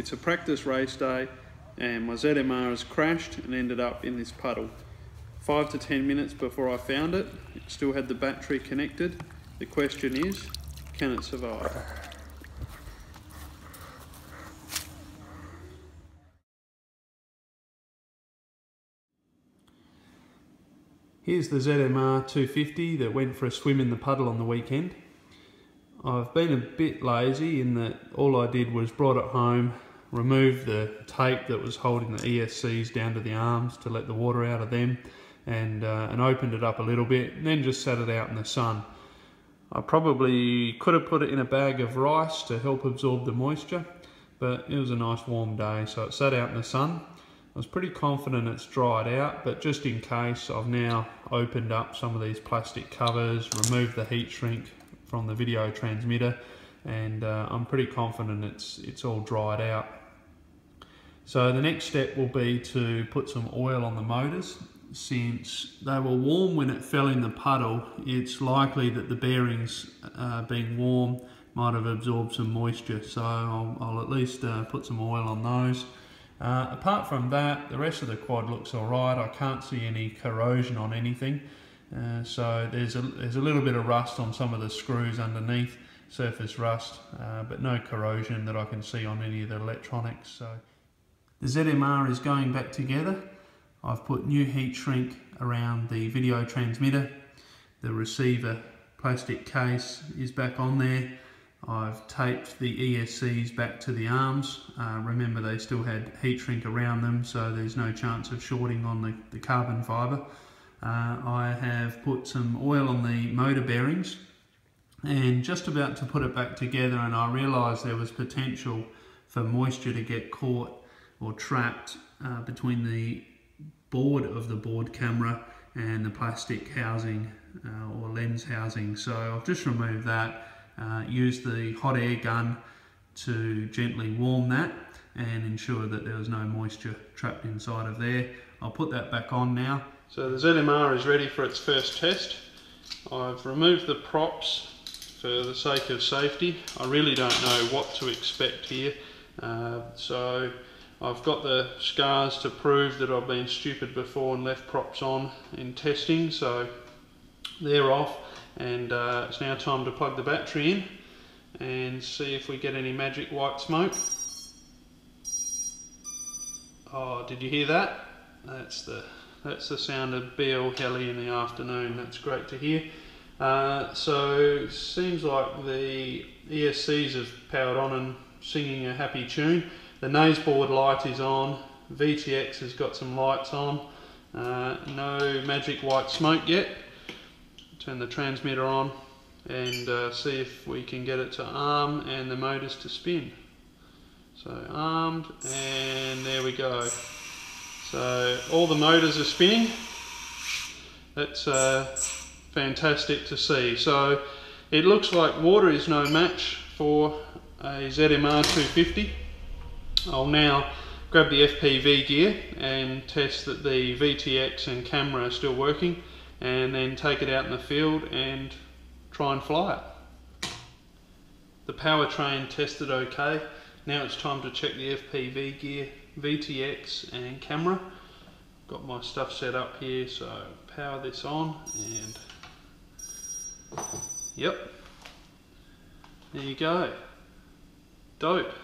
It's a practice race day and my ZMR has crashed and ended up in this puddle. 5 to 10 minutes before I found it, it still had the battery connected. The question is, can it survive? Here's the ZMR 250 that went for a swim in the puddle on the weekend. I've been a bit lazy in that all I did was brought it home, removed the tape that was holding the ESCs down to the arms to let the water out of them, and opened it up a little bit, and then just sat it out in the sun. I probably could have put it in a bag of rice to help absorb the moisture, but it was a nice warm day, so it sat out in the sun. I was pretty confident it's dried out, but just in case, I've now opened up some of these plastic covers, removed the heat shrink from the video transmitter, and I'm pretty confident it's all dried out. So the next step will be to put some oil on the motors. Since they were warm when it fell in the puddle, it's likely that the bearings being warm might have absorbed some moisture, so I'll at least put some oil on those. Apart from that, the rest of the quad looks alright. I can't see any corrosion on anything, so there's a little bit of rust on some of the screws underneath, surface rust, but no corrosion that I can see on any of the electronics. So the ZMR is going back together. I've put new heat shrink around the video transmitter. The receiver plastic case is back on there. I've taped the ESCs back to the arms. Remember, they still had heat shrink around them, so there's no chance of shorting on the carbon fibre. I have put some oil on the motor bearings and just about to put it back together, and I realised there was potential for moisture to get caught or trapped between the board of the board camera and the plastic housing or lens housing. So I've just removed that. Used the hot air gun to gently warm that and ensure that there was no moisture trapped inside of there. I'll put that back on now. So the ZMR is ready for its first test. I've removed the props for the sake of safety. I really don't know what to expect here. So I've got the scars to prove that I've been stupid before and left props on in testing, so they're off. And it's now time to plug the battery in and see if we get any magic white smoke. Oh, did you hear that? That's the sound of BL Heli in the afternoon. That's great to hear. So seems like the ESCs have powered on and singing a happy tune. The naseboard light is on. VTX has got some lights on. No magic white smoke yet. Turn the transmitter on and see if we can get it to arm and the motors to spin. So armed, and there we go. So all the motors are spinning. That's fantastic to see. So it looks like water is no match for a ZMR 250. I'll now grab the FPV gear and test that the VTX and camera are still working, and then take it out in the field and try and fly it. The powertrain tested okay. Now it's time to check the FPV gear, VTX and camera. Got my stuff set up here, so power this on and yep, there you go. Dope.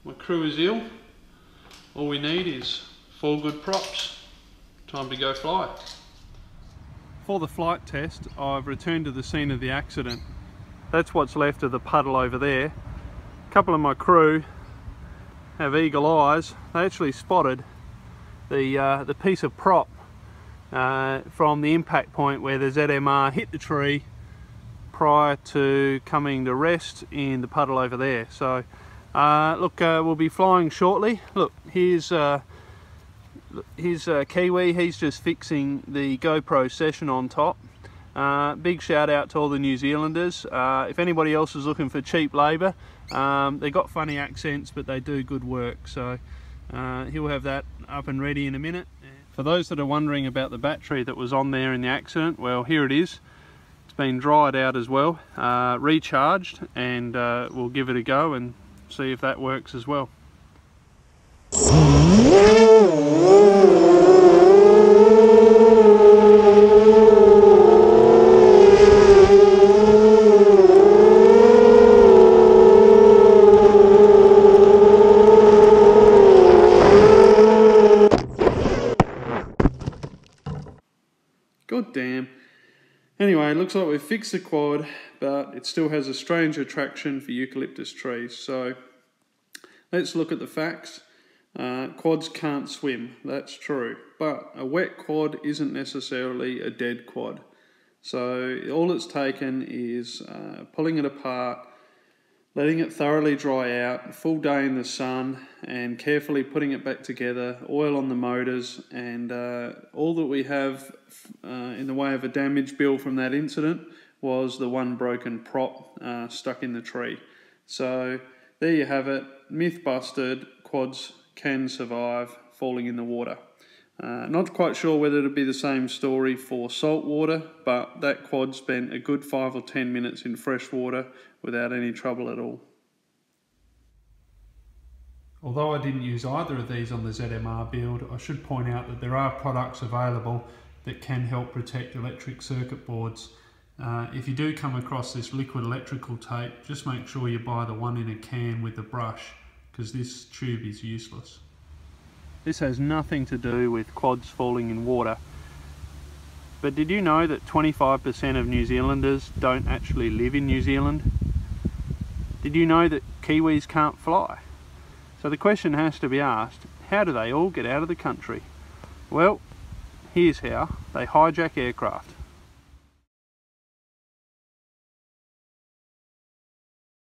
My crew is ill. All we need is 4 good props. Time to go fly. For the flight test, I've returned to the scene of the accident. That's what's left of the puddle over there. A couple of my crew have eagle eyes. They actually spotted the piece of prop from the impact point where the ZMR hit the tree prior to coming to rest in the puddle over there. So look, we'll be flying shortly. Look, here's Kiwi. He's just fixing the GoPro session on top. Big shout out to all the New Zealanders. If anybody else is looking for cheap labour, they got funny accents but they do good work, so he'll have that up and ready in a minute. For those that are wondering about the battery that was on there in the accident, well, here it is. It's been dried out as well, recharged, and we'll give it a go and see if that works as well. God damn. Anyway, it looks like we've fixed the quad, but it still has a strange attraction for eucalyptus trees. So let's look at the facts. Quads can't swim, that's true. But a wet quad isn't necessarily a dead quad. So all it's taken is pulling it apart, letting it thoroughly dry out, a full day in the sun, and carefully putting it back together, oil on the motors, and all that we have in the way of a damage bill from that incident was the one broken prop stuck in the tree. So there you have it, myth busted, quads can survive falling in the water. Not quite sure whether it'll be the same story for salt water, but that quad spent a good 5 or 10 minutes in fresh water without any trouble at all. Although I didn't use either of these on the ZMR build, I should point out that there are products available that can help protect electric circuit boards. If you do come across this liquid electrical tape, just make sure you buy the one in a can with the brush, because this tube is useless. This has nothing to do with quads falling in water. But did you know that 25% of New Zealanders don't actually live in New Zealand? Did you know that Kiwis can't fly? So the question has to be asked, how do they all get out of the country? Well, here's how. They hijack aircraft.